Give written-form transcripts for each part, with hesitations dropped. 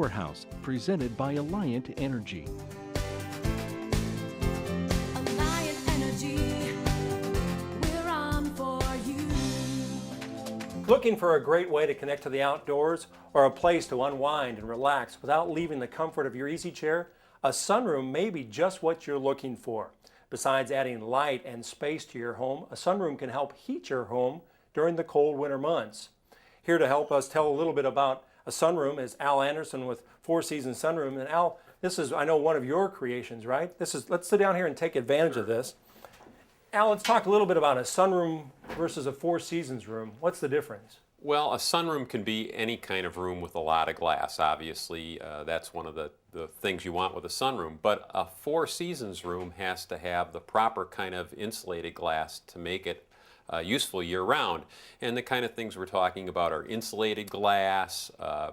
Powerhouse, presented by Alliant Energy. Alliant Energy, we're on for you. Looking for a great way to connect to the outdoors or a place to unwind and relax without leaving the comfort of your easy chair? A sunroom may be just what you're looking for. Besides adding light and space to your home, a sunroom can help heat your home during the cold winter months. Here to help us tell a little bit about a sunroom is Al Anderson with Four Seasons Sunroom. And Al, this is, I know, one of your creations, right? Let's sit down here and take advantage of this. Al, let's talk a little bit about a sunroom versus a Four Seasons room. What's the difference? Well, a sunroom can be any kind of room with a lot of glass. Obviously, that's one of the things you want with a sunroom. But a Four Seasons room has to have the proper kind of insulated glass to make it useful year-round. And the kind of things we're talking about are insulated glass,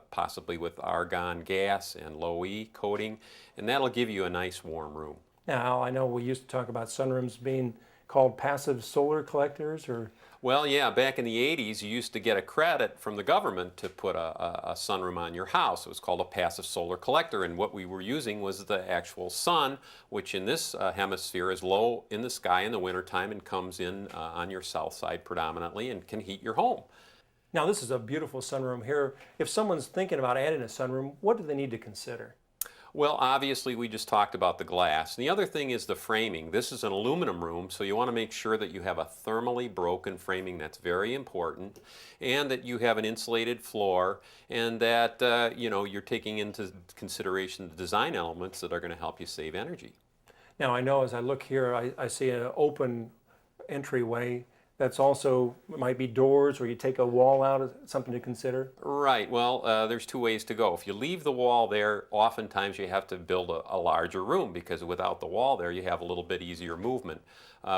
possibly with argon gas and low-E coating, and that'll give you a nice warm room. Now, Al, I know we used to talk about sunrooms being called passive solar collectors, or... Well, yeah, back in the 80s, you used to get a credit from the government to put a sunroom on your house. It was called a passive solar collector, and what we were using was the actual sun, which in this hemisphere is low in the sky in the wintertime and comes in on your south side predominantly and can heat your home. Now, this is a beautiful sunroom here. If someone's thinking about adding a sunroom, what do they need to consider? Well, obviously, we just talked about the glass. And the other thing is the framing. This is an aluminum room, so you want to make sure that you have a thermally broken framing. That's very important. And that you have an insulated floor, and that you're taking into consideration the design elements that are going to help you save energy. Now, I know as I look here, I see an open entryway. That's also might be doors, or you take a wall out, is something to consider? Right. Well, there's two ways to go. If you leave the wall there, oftentimes you have to build a larger room, because without the wall there, you have a little bit easier movement.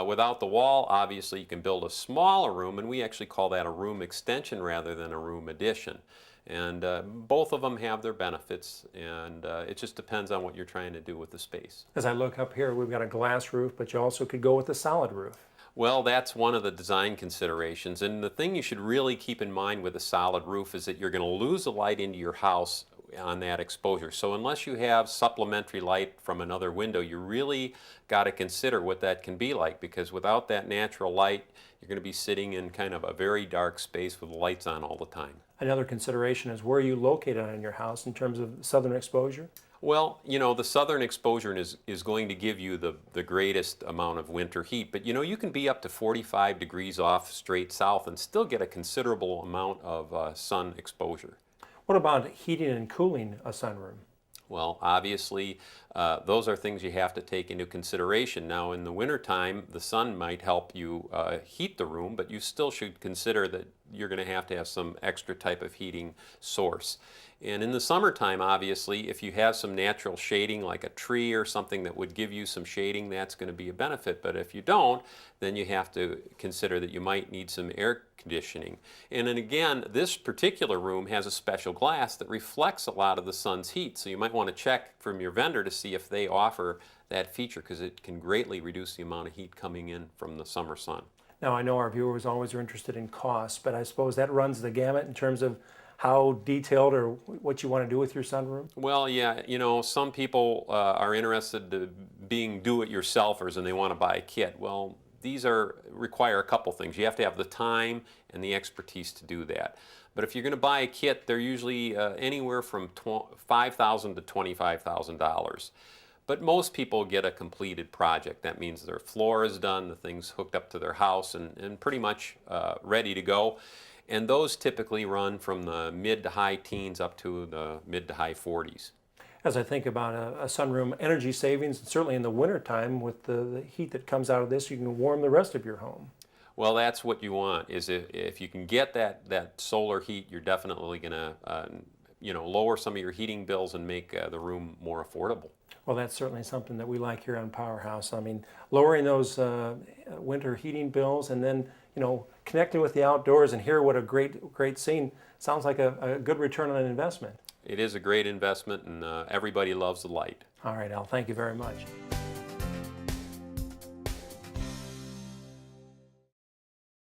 Without the wall, obviously, you can build a smaller room, and we actually call that a room extension rather than a room addition. And both of them have their benefits, and it just depends on what you're trying to do with the space. As I look up here, we've got a glass roof, but you also could go with a solid roof. Well, that's one of the design considerations, and the thing you should really keep in mind with a solid roof is that you're going to lose the light into your house on that exposure. So unless you have supplementary light from another window, you really got to consider what that can be like, because without that natural light, you're going to be sitting in kind of a very dark space with the lights on all the time. Another consideration is where you located on your house in terms of southern exposure? Well, the southern exposure is going to give you the greatest amount of winter heat, but you can be up to 45 degrees off straight south and still get a considerable amount of sun exposure. What about heating and cooling a sunroom? Well, obviously, those are things you have to take into consideration. Now, in the wintertime, the sun might help you heat the room, but you still should consider that you're going to have some extra type of heating source. And in the summertime, obviously, if you have some natural shading like a tree or something that would give you some shading, that's going to be a benefit. But if you don't, then you have to consider that you might need some air conditioning. And then again, this particular room has a special glass that reflects a lot of the sun's heat. So you might want to check from your vendor to see if they offer that feature, because it can greatly reduce the amount of heat coming in from the summer sun. Now, I know our viewers always are interested in cost, but I suppose that runs the gamut in terms of how detailed or what you want to do with your sunroom? Well, yeah, some people are interested in being do-it-yourselfers and they want to buy a kit. Well, these require a couple things. You have to have the time and the expertise to do that. But if you're going to buy a kit, they're usually anywhere from $5,000 to $25,000. But most people get a completed project. That means their floor is done, the thing's hooked up to their house, and pretty much ready to go. And those typically run from the mid to high teens up to the mid to high 40s. As I think about a sunroom, energy savings, certainly in the wintertime with the heat that comes out of this, you can warm the rest of your home. Well, that's what you want, is if you can get that solar heat, you're definitely going to lower some of your heating bills and make the room more affordable. Well, that's certainly something that we like here on Powerhouse. I mean, lowering those winter heating bills, and then connecting with the outdoors and hear what a great scene. Sounds like a good return on investment. It is a great investment, and everybody loves the light. All right, Al, thank you very much.